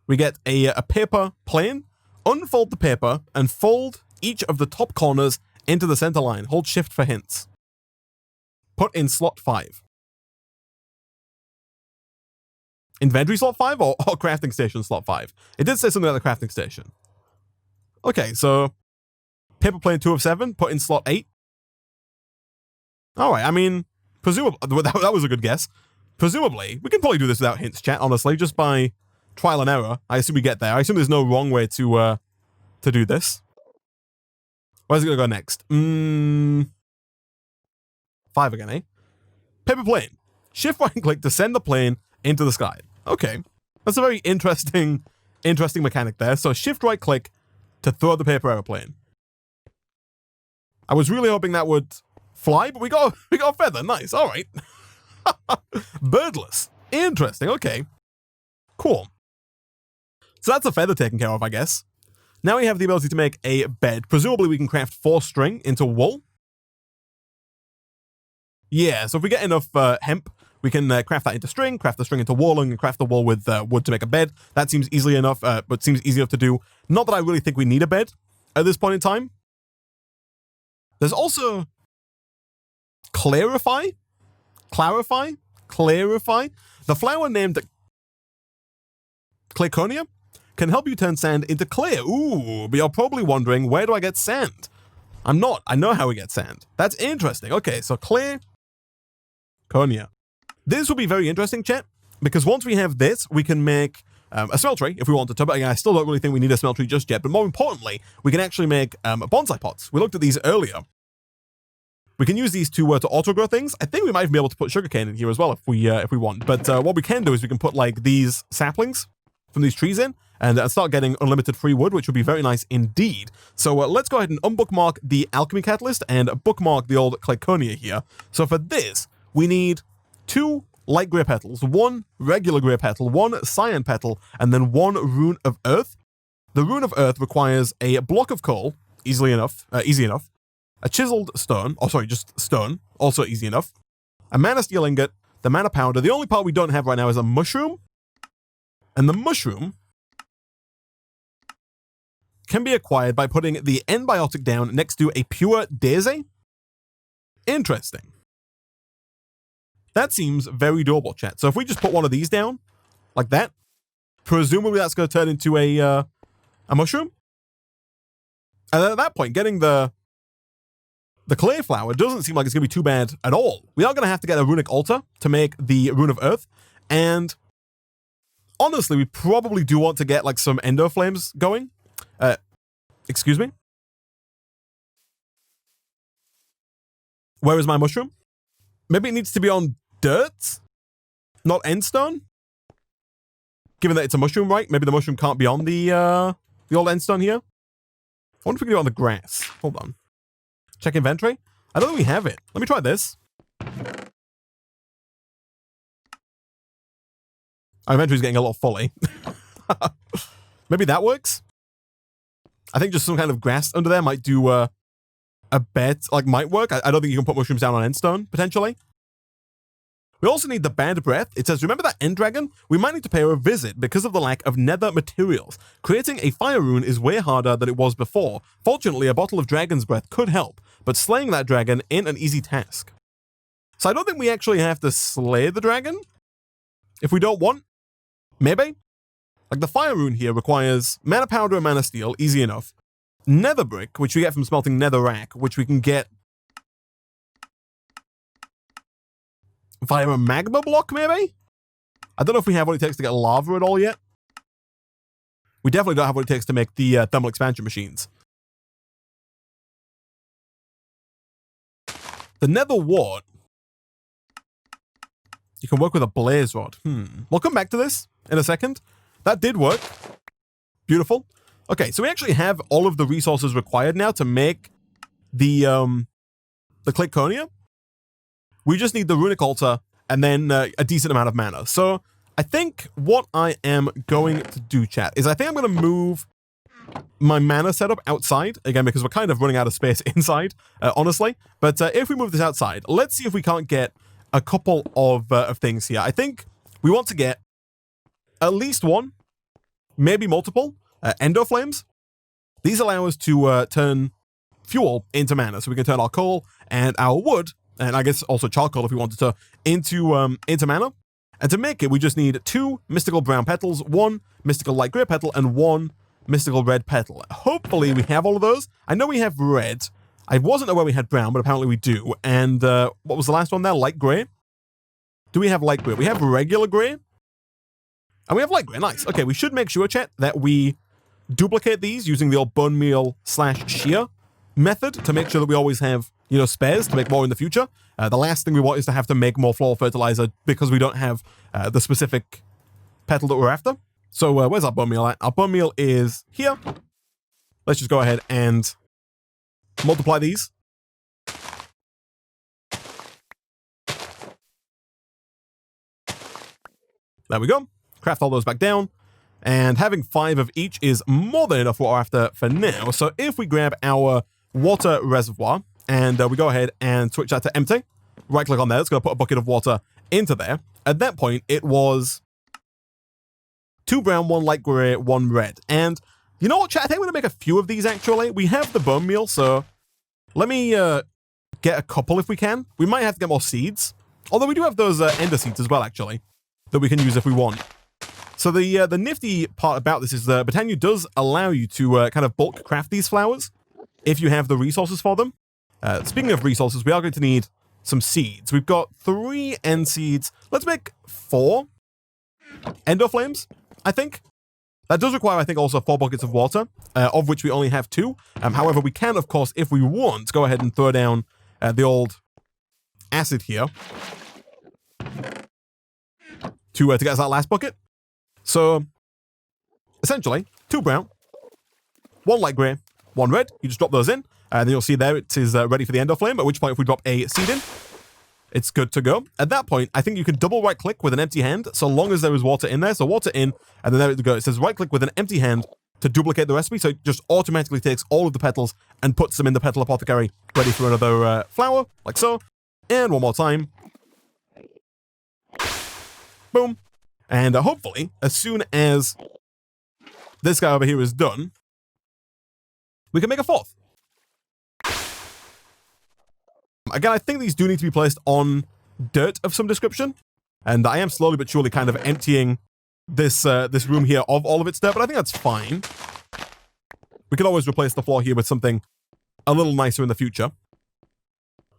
we get a paper plane, unfold the paper, and fold each of the top corners into the center line. Hold shift for hints. Put in slot 5. Inventory slot 5 or crafting station slot 5? It did say something about the crafting station. Okay, so paper plane 2 of 7, put in slot 8. Alright, I mean, presumably, that was a good guess. Presumably, we can probably do this without hints, chat, honestly, just by trial and error. I assume we get there. I assume there's no wrong way to do this. Where's it going to go next? 5 again, eh? Paper plane. Shift right click to send the plane into the sky. Okay. That's a very interesting mechanic there. So shift right click to throw the paper airplane. I was really hoping that would fly, but we got a feather. Nice. All right. Birdless. Interesting. Okay. Cool. So that's a feather taken care of, I guess. Now we have the ability to make a bed. Presumably we can craft 4 string into wool. Yeah, so if we get enough hemp, we can craft that into string, craft the string into wool, and craft the wool with wood to make a bed. That seems easily enough, but seems easy enough to do. Not that I really think we need a bed at this point in time. There's also clarify. The flower named clayconia can help you turn sand into clay. Ooh, but you're probably wondering, where do I get sand? I'm not. I know how we get sand. That's interesting. Okay, so clayconia. This will be very interesting, chat, because once we have this, we can make a smeltery if we wanted to, but again, I still don't really think we need a smeltery just yet. But more importantly, we can actually make bonsai pots. We looked at these earlier. We can use these to auto-grow things. I think we might even be able to put sugarcane in here as well if we want. But what we can do is we can put like these saplings from these trees in and start getting unlimited free wood, which would be very nice indeed. So let's go ahead and unbookmark the alchemy catalyst and bookmark the old clayconia here. So for this, we need 2 light grey petals, 1 regular grey petal, 1 cyan petal, and then 1 rune of earth. The rune of earth requires a block of coal, easy enough. A chiseled stone, just stone, also easy enough. A mana steel ingot, the mana powder. The only part we don't have right now is a mushroom. And the mushroom can be acquired by putting the N-biotic down next to a pure daisy. Interesting. That seems very doable, chat. So if we just put one of these down, like that, presumably that's going to turn into a mushroom. And then at that point, getting the clay flower doesn't seem like it's going to be too bad at all. We are going to have to get a runic altar to make the rune of earth. And honestly, we probably do want to get like some endo flames going. Excuse me? Where is my mushroom? Maybe it needs to be on dirt, not endstone. Given that it's a mushroom, right? Maybe the mushroom can't be on the old endstone here. I wonder if we can do it on the grass. Hold on. Check inventory. I don't think we have it. Let me try this. Our inventory's getting a little fully. Maybe that works? I think just some kind of grass under there might do a bed, like might work. I don't think you can put mushrooms down on endstone, potentially. We also need the bad breath. It says, remember that end dragon? We might need to pay her a visit because of the lack of nether materials. Creating a fire rune is way harder than it was before. Fortunately, a bottle of dragon's breath could help, but slaying that dragon ain't an easy task. So I don't think we actually have to slay the dragon. If we don't want, maybe. Like the fire rune here requires mana powder and mana steel, easy enough. Nether brick, which we get from smelting netherrack, which we can get via a magma block, maybe? I don't know if we have what it takes to get lava at all yet. We definitely don't have what it takes to make the thermal expansion machines. The nether wart. You can work with a blaze rod. We'll come back to this in a second. That did work. Beautiful. Okay, so we actually have all of the resources required now to make the clayconia. We just need the runic altar and then a decent amount of mana. So I think what I am going to do, chat, is I think I'm going to move my mana setup outside, again, because we're kind of running out of space inside, honestly. But if we move this outside, let's see if we can't get a couple of things here. I think we want to get at least one, maybe multiple, endo flames. These allow us to turn fuel into mana, so we can turn our coal and our wood, and I guess also charcoal if we wanted to, into mana. And to make it, we just need 2 mystical brown petals, 1 mystical light grey petal, and 1 mystical red petal. Hopefully we have all of those. I know we have red. I wasn't aware we had brown, but apparently we do. And what was the last one there? Light grey? Do we have light grey? We have regular grey. And we have light grey. Nice. Okay, we should make sure, chat, that we duplicate these using the old bone meal / shear method to make sure that we always have, you know, spares to make more in the future. The last thing we want is to have to make more floral fertilizer because we don't have the specific petal that we're after. So where's our bone meal at? Our bone meal is here. Let's just go ahead and multiply these. There we go. Craft all those back down. And having 5 of each is more than enough what we're after for now. So if we grab our water reservoir and we go ahead and switch that to empty, right click on there, it's going to put a bucket of water into there. At that point, it was 2 brown, 1 light grey, 1 red. And you know what, chat? I think I'm going to make a few of these, actually. We have the bone meal, so let me get a couple if we can. We might have to get more seeds. Although we do have those ender seeds as well, actually, that we can use if we want. So the nifty part about this is that Botania does allow you to kind of bulk craft these flowers if you have the resources for them. Speaking of resources, we are going to need some seeds. We've got 3 end seeds. Let's make 4 endo flames, I think. That does require, I think, also 4 buckets of water, of which we only have 2. However, we can, of course, if we want, go ahead and throw down the old acid here to get us that last bucket. So, essentially, 2 brown, 1 light grey, 1 red. You just drop those in, and then you'll see there it is ready for the endo flame, at which point if we drop a seed in, it's good to go. At that point, I think you can double right click with an empty hand, so long as there is water in there. So water in, and then there we go. It says right click with an empty hand to duplicate the recipe, so it just automatically takes all of the petals and puts them in the petal apothecary, ready for another flower, like so. And one more time. Boom. And hopefully, as soon as this guy over here is done, we can make a 4th. Again, I think these do need to be placed on dirt of some description. And I am slowly but surely kind of emptying this this room here of all of its dirt, but I think that's fine. We can always replace the floor here with something a little nicer in the future.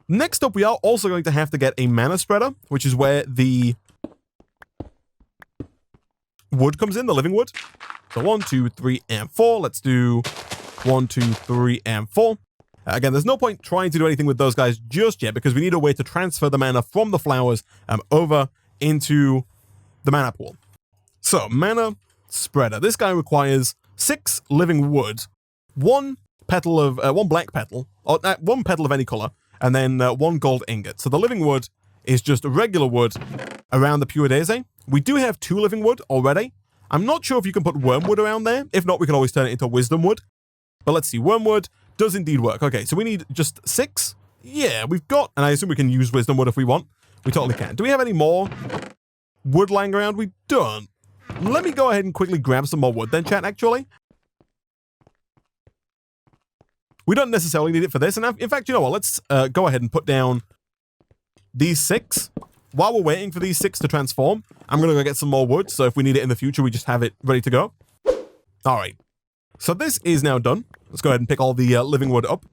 Next up, we are also going to have to get a mana spreader, which is where the wood comes in, the living wood. So 1, 2, 3, and 4. Let's do 1, 2, 3, and 4. Again, there's no point trying to do anything with those guys just yet because we need a way to transfer the mana from the flowers over into the mana pool. So, mana spreader. This guy requires 6 living wood, 1 petal of 1 black petal, or 1 petal of any color, and then 1 gold ingot. So the living wood is just regular wood around the pure daisy. We do have 2 living wood already. I'm not sure if you can put wormwood around there. If not, we can always turn it into wisdom wood. But let's see, wormwood does indeed work. Okay, so we need just 6. Yeah, we've got, and I assume we can use wisdom wood if we want. We totally can. Do we have any more wood lying around? We don't. Let me go ahead and quickly grab some more wood then, chat, actually. We don't necessarily need it for this. And in fact, you know what? Let's go ahead and put down these 6. While we're waiting for these 6 to transform, I'm going to go get some more wood. So if we need it in the future, we just have it ready to go. All right. So this is now done. Let's go ahead and pick all the living wood up.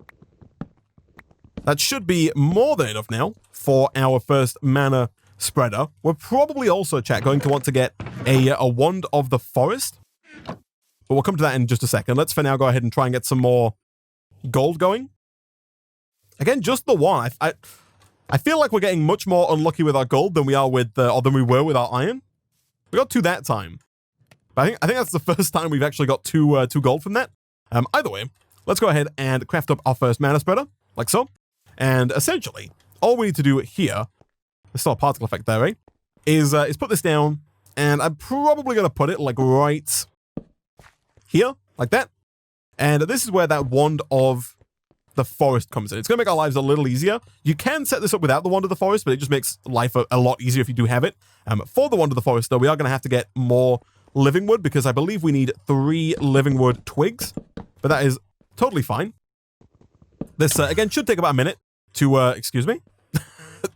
That should be more than enough now for our first mana spreader. We're probably also, chat, going to want to get a wand of the forest. But we'll come to that in just a second. Let's for now go ahead and try and get some more gold going. Again, just the one. I feel like we're getting much more unlucky with our gold than we are with, or than we were with our iron. We got 2 that time. But I think that's the first time we've actually got 2 gold from that. Either way, let's go ahead and craft up our first mana spreader, like so. And essentially, all we need to do here, there's still a particle effect there, right? Is put this down, and I'm probably going to put it like right here, like that. And this is where that wand of the forest comes in. It's going to make our lives a little easier. You can set this up without the wand of the forest, but it just makes life a lot easier if you do have it. For the wand of the forest, though, we are going to have to get more living wood because I believe we need 3 living wood twigs, but that is totally fine. This, again, should take about a minute to, excuse me.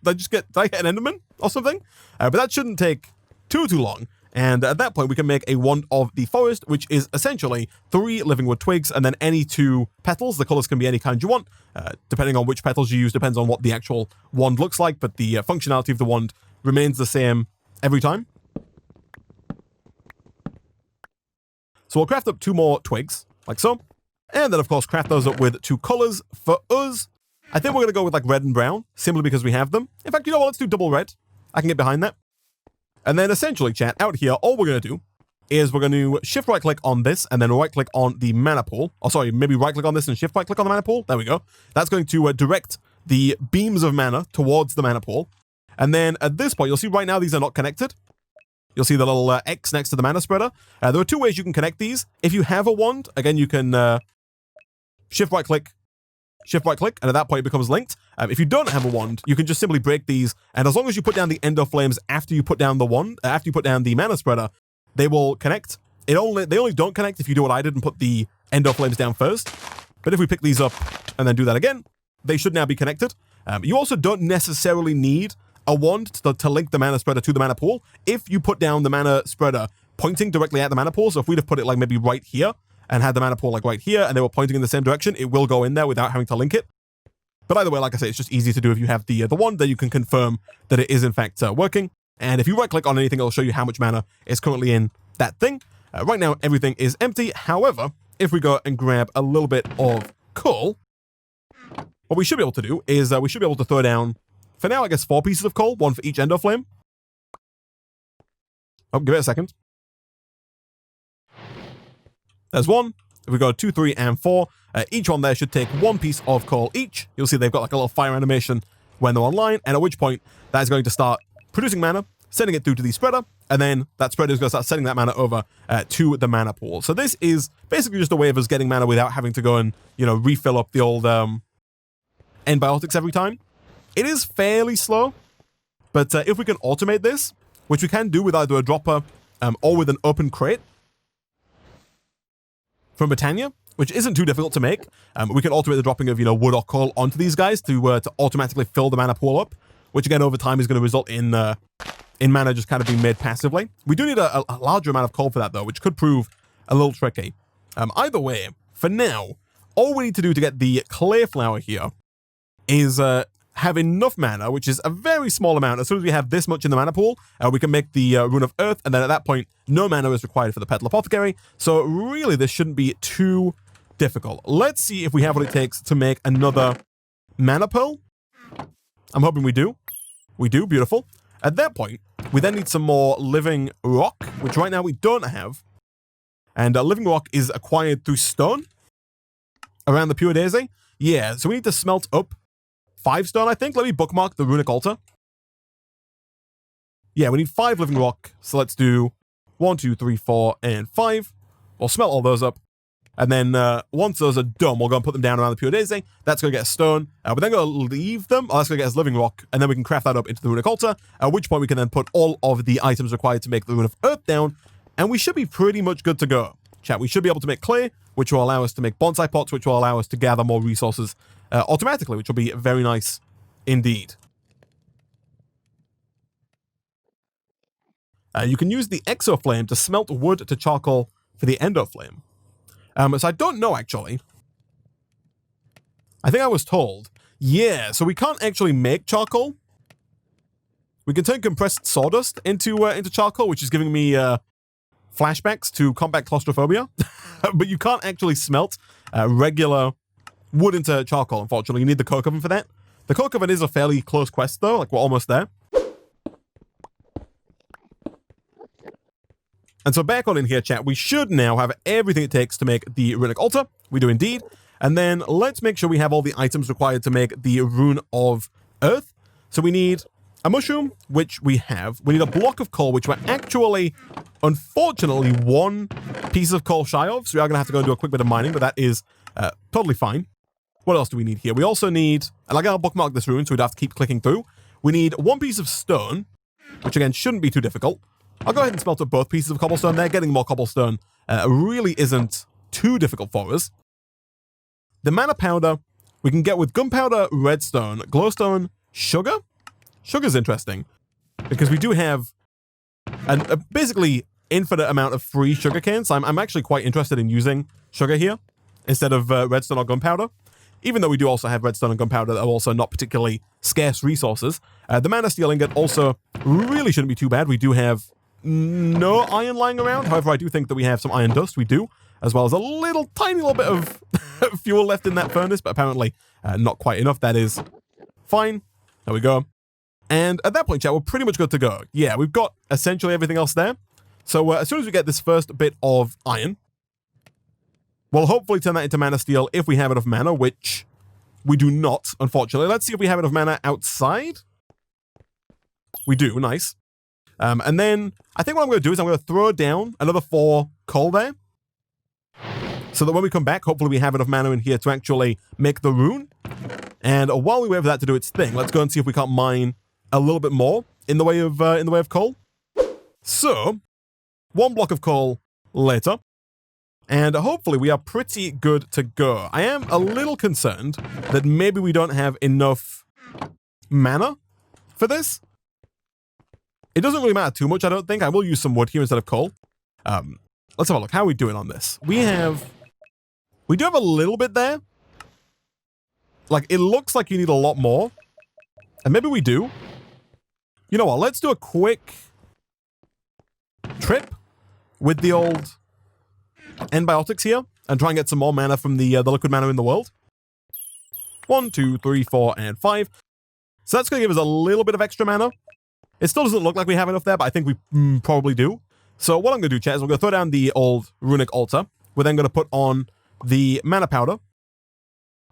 Did I get an enderman or something? But that shouldn't take too long. And at that point, we can make a wand of the forest, which is essentially 3 living wood twigs and then any 2 petals. The colors can be any kind you want. Depending on which petals you use, depends on what the actual wand looks like, but the functionality of the wand remains the same every time. So we'll craft up 2 more twigs, like so. And then, of course, craft those up with 2 colors. For us, I think we're going to go with like red and brown, simply because we have them. In fact, you know what? Let's do double red. I can get behind that. And then essentially, chat, out here, all we're going to do is we're going to shift right click on this and then right click on the mana pool. Oh, sorry, maybe right click on this and shift right click on the mana pool. There we go. That's going to direct the beams of mana towards the mana pool. And then at this point, you'll see right now these are not connected. You'll see the little X next to the mana spreader. There are 2 ways you can connect these. If you have a wand, again, you can shift right click, and at that point it becomes linked. If you don't have a wand, you can just simply break these, and as long as you put down the ender flames after you put down the wand, after you put down the mana spreader, they will connect. They only don't connect if you do what I did and put the ender flames down first. But if we pick these up and then do that again, they should now be connected. You also don't necessarily need a wand to link the mana spreader to the mana pool if you put down the mana spreader pointing directly at the mana pool. So if we'd have put it like maybe right here and had the mana pool like right here and they were pointing in the same direction, it will go in there without having to link it. But either way, like I say, it's just easy to do if you have the wand, then you can confirm that it is in fact working. And if you right click on anything, it'll show you how much mana is currently in that thing. Right now, everything is empty. However, if we go and grab a little bit of coal, what we should be able to do is we should be able to throw down, for now, I guess 4 pieces of coal, 1 for each ender flame. Oh, give it a second. There's 1. If we go 2, 3, and 4, each one there should take 1 piece of coal each. You'll see they've got like a little fire animation when they're online, and at which point that is going to start producing mana, sending it through to the spreader, and then that spreader is going to start sending that mana over to the mana pool. So this is basically just a way of us getting mana without having to go and, you know, refill up the old end biotics every time. It is fairly slow, but if we can automate this, which we can do with either a dropper or with an open crate from Britannia, which isn't too difficult to make, we can automate the dropping of, you know, wood or coal onto these guys to automatically fill the mana pool up, which again over time is going to result in mana just kind of being made passively. We do need a larger amount of coal for that though, which could prove a little tricky. Either way, for now, all we need to do to get the clay flower here is have enough mana, which is a very small amount. As soon as we have this much in the mana pool, we can make the Rune of Earth, and then at that point, no mana is required for the petal apothecary. So really, this shouldn't be too difficult. Let's see if we have what it takes to make another mana pearl. I'm hoping we do. We do, beautiful. At that point, we then need some more living rock, which right now we don't have. And living rock is acquired through stone around the pure daisy. Yeah, so we need to smelt up 5 stone, I think. Let me bookmark the runic altar. Yeah, we need 5 living rock. So let's do 1, 2, 3, 4, and 5. We'll smelt all those up. And then once those are done, we'll go and put them down around the pure daisy. That's going to get a stone. We're then going to leave them. Oh, that's going to get us living rock. And then we can craft that up into the runic altar, at which point we can then put all of the items required to make the rune of earth down. And we should be pretty much good to go. Chat, we should be able to make clay, which will allow us to make bonsai pots, which will allow us to gather more resources automatically, which will be very nice indeed. You can use the exoflame to smelt wood to charcoal for the endoflame. So I don't know, actually. I think I was told. Yeah, so we can't actually make charcoal. We can turn compressed sawdust into charcoal, which is giving me flashbacks to combat claustrophobia. But you can't actually smelt regular wood into charcoal, unfortunately. You need the coke oven for that. The coke oven is a fairly close quest, though. Like, we're almost there. And so back on in here, chat, we should now have everything it takes to make the runic altar. We do indeed. And then let's make sure we have all the items required to make the rune of earth. So we need a mushroom, which we have. We need a block of coal, which we're actually, unfortunately, one piece of coal shy of. So we are going to have to go and do a quick bit of mining, but that is totally fine. What else do we need here? We also need, and I'll bookmark this rune so we'd have to keep clicking through. We need one piece of stone, which again shouldn't be too difficult. I'll go ahead and smelt up both pieces of cobblestone there. Getting more cobblestone really isn't too difficult for us. The mana powder we can get with gunpowder, redstone, glowstone, sugar. Sugar's interesting because we do have a basically infinite amount of free sugar canes. So I'm actually quite interested in using sugar here instead of redstone or gunpowder. Even though we do also have redstone and gunpowder that are also not particularly scarce resources. The mana steel ingot also really shouldn't be too bad. We do have no iron lying around. However, I do think that we have some iron dust. We do, as well as a little tiny little bit of fuel left in that furnace, but apparently not quite enough. That is fine. There we go. And at that point, chat, we're pretty much good to go. Yeah, we've got essentially everything else there. So as soon as we get this first bit of iron, we'll hopefully turn that into mana steel if we have enough mana, which we do not, unfortunately. Let's see if we have enough mana outside. We do. Nice. And then I think what I'm going to do is I'm going to throw down another 4 coal there. So that when we come back, hopefully we have enough mana in here to actually make the rune. And while we wait for that to do its thing, let's go and see if we can't mine a little bit more in the way of coal. So, 1 block of coal later. And hopefully we are pretty good to go. I am a little concerned that maybe we don't have enough mana for this. It doesn't really matter too much, I don't think. I will use some wood here instead of coal. Let's have a look. How are we doing on this? We do have a little bit there. Like, it looks like you need a lot more. And maybe we do. You know what? Let's do a quick trip with the old Enbiotics here and try and get some more mana from the liquid mana in the world. 1, 2, 3, 4, and 5. So that's going to give us a little bit of extra mana. It still doesn't look like we have enough there, but I think we probably do. So what I'm going to do, chat, is I'm going to throw down the old runic altar. We're then going to put on the mana powder,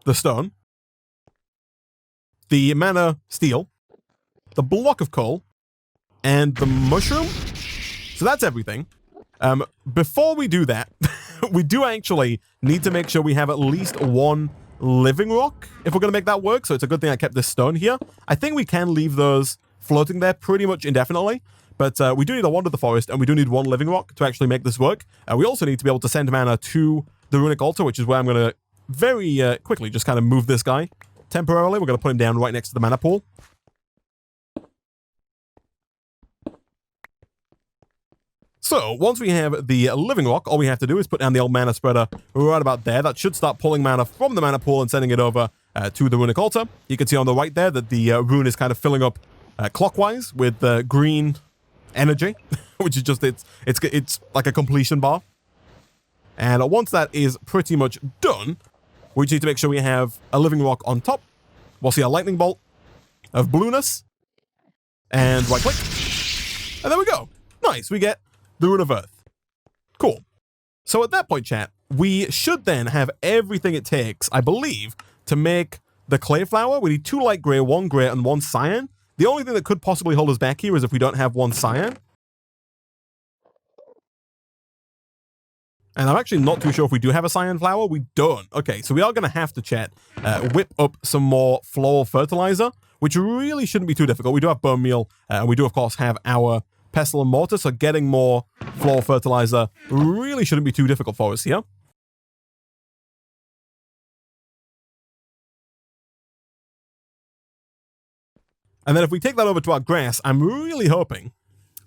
the stone, the mana steel, the block of coal, and the mushroom. So that's everything. Before we do that, we do actually need to make sure we have at least 1 living rock if we're going to make that work. So it's a good thing I kept this stone here. I think we can leave those floating there pretty much indefinitely. But we do need a wand of the forest, and we do need 1 living rock to actually make this work. We also need to be able to send mana to the runic altar, which is where I'm going to very quickly just kind of move this guy temporarily. We're going to put him down right next to the mana pool. So, once we have the living rock, all we have to do is put down the old mana spreader right about there. That should start pulling mana from the mana pool and sending it over to the runic altar. You can see on the right there that the rune is kind of filling up clockwise with green energy, which is just, it's like a completion bar. And once that is pretty much done, we just need to make sure we have a living rock on top. We'll see a lightning bolt of blueness. And right click. And there we go. Nice, we get the Rune of Earth. Cool. So at that point, chat, we should then have everything it takes, I believe, to make the clay flower. We need 2 light gray, 1 gray, and 1 cyan. The only thing that could possibly hold us back here is if we don't have 1 cyan. And I'm actually not too sure if we do have a cyan flower. We don't. Okay, so we are going to have to, chat, whip up some more floral fertilizer, which really shouldn't be too difficult. We do have bone meal, and we do, of course, have our pestle and mortar, so getting more floral fertilizer really shouldn't be too difficult for us here. And then if we take that over to our grass, I'm really hoping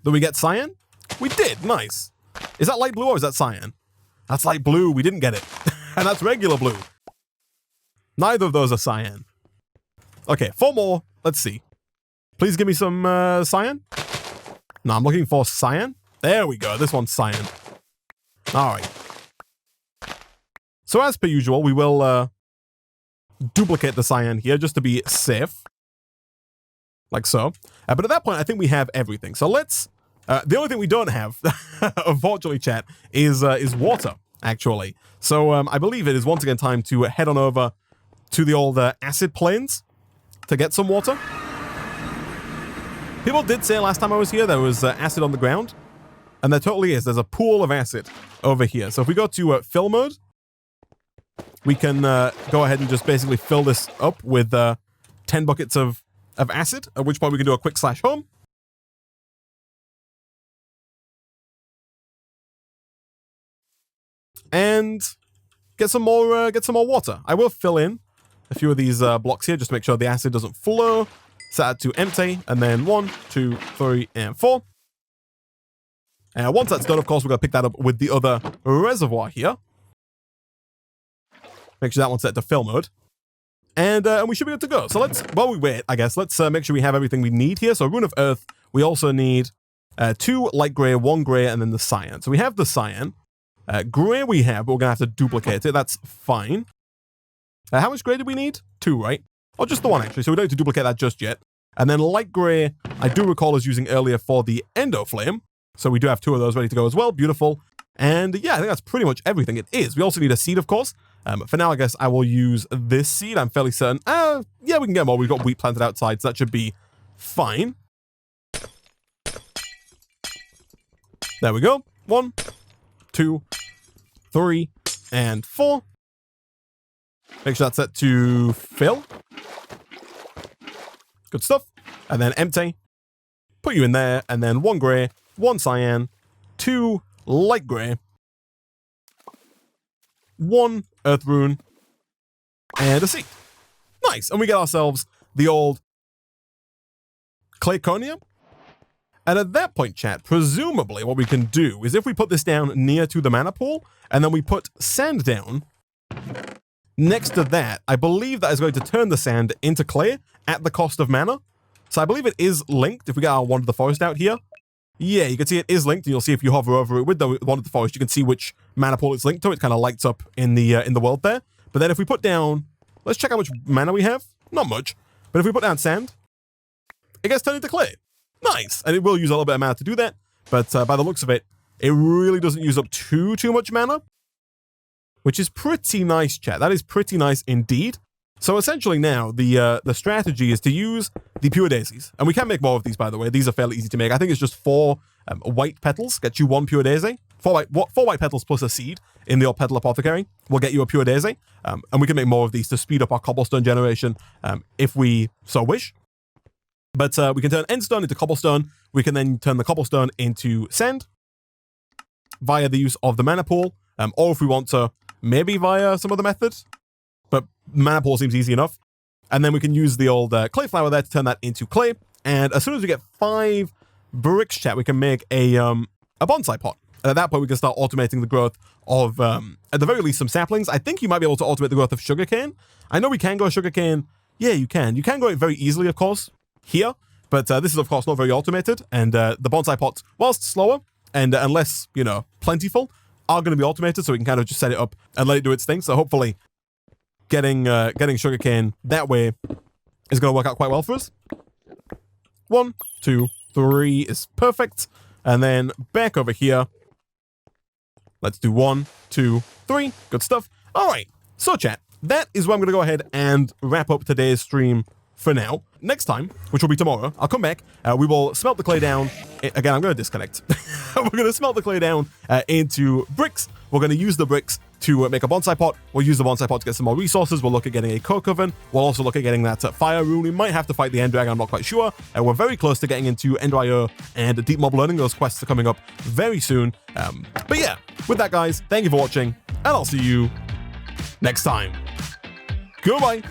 that we get cyan. We did. Nice. Is that light blue or is that cyan? That's light blue. We didn't get it. And that's regular blue. Neither of those are cyan. Okay, 4 more. Let's see. Please give me some cyan. No, I'm looking for cyan. There we go. This one's cyan. All right. So as per usual, we will duplicate the cyan here just to be safe. Like so. But at that point, I think we have everything. So let's... the only thing we don't have, unfortunately, chat, is water, actually. So I believe it is once again time to head on over to the old acid plains to get some water. People did say last time I was here there was acid on the ground. And there totally is. There's a pool of acid over here. So if we go to fill mode, we can go ahead and just basically fill this up with 10 buckets of acid, at which point we can do a quick /home. And get some more water. I will fill in a few of these blocks here just to make sure the acid doesn't flow. Set that to empty, and then 1, 2, 3, and 4. And once that's done, of course, we're going to pick that up with the other reservoir here. Make sure that one's set to fill mode. And we should be good to go. So let's, while we wait, I guess, let's make sure we have everything we need here. So Rune of Earth, we also need 2 light gray, 1 gray, and then the cyan. So we have the cyan. Gray we have, but we're going to have to duplicate it. That's fine. How much gray do we need? 2, right? Or just the 1, actually. So we don't need to duplicate that just yet. And then light gray, I do recall us using earlier for the endo flame. So we do have 2 of those ready to go as well. Beautiful. And yeah, I think that's pretty much everything it is. We also need a seed, of course. For now, I guess I will use this seed. I'm fairly certain. Yeah, we can get more. We've got wheat planted outside, so that should be fine. There we go. 1, 2, 3, and 4. Make sure that's set to fill. Good stuff. And then empty. Put you in there. And then 1 gray, 1 cyan, 2 light gray, 1 earth rune, and a seed. Nice. And we get ourselves the old clayconia. And at that point, chat, presumably what we can do is if we put this down near to the mana pool, and then we put sand down next to that, I believe that is going to turn the sand into clay at the cost of mana. So I believe it is linked. If we get our Wand of the Forest out here, yeah, you can see it is linked, and you'll see if you hover over it with the Wand of the Forest, you can see which mana pool it's linked to. It kind of lights up in the world there. But then if we put down, let's check how much mana we have. Not much. But if we put down sand, it gets turned into clay. Nice. And it will use a little bit of mana to do that. But by the looks of it, it really doesn't use up too much mana, which is pretty nice, chat. That is pretty nice indeed. So essentially now, the strategy is to use the pure daisies. And we can make more of these, by the way. These are fairly easy to make. I think it's just 4 white petals get you 1 pure daisy. 4 white petals plus a seed in the old petal apothecary will get you a pure daisy. And we can make more of these to speed up our cobblestone generation if we so wish. But we can turn endstone into cobblestone. We can then turn the cobblestone into sand via the use of the mana pool. Or if we want to, maybe via some other method. But mana pool seems easy enough. And then we can use the old clay flower there to turn that into clay. And as soon as we get 5 bricks, chat, we can make a bonsai pot. And at that point, we can start automating the growth of, at the very least, some saplings. I think you might be able to automate the growth of sugarcane. I know we can grow sugarcane. Yeah, you can. You can grow it very easily, of course, here. But this is, of course, not very automated. And the bonsai pots, whilst slower and less, plentiful, are going to be automated. So we can kind of just set it up and let it do its thing. So hopefully getting sugarcane that way is going to work out quite well for us. 1, 2, 3 is perfect. And then back over here. Let's do 1, 2, 3. Good stuff. All right. So, chat, that is where I'm going to go ahead and wrap up today's stream for now. Next time, which will be tomorrow, I'll come back. We will smelt the clay down. Again, I'm going to disconnect. We're going to smelt the clay down into bricks. We're going to use the bricks to make a bonsai pot. We'll use the bonsai pot to get some more resources. We'll look at getting a coke oven. We'll also look at getting that fire rune. We might have to fight the end dragon. I'm not quite sure. We're very close to getting into Ender and Deep Mob Learning. Those quests are coming up very soon. But yeah, with that, guys, thank you for watching, and I'll see you next time. Goodbye.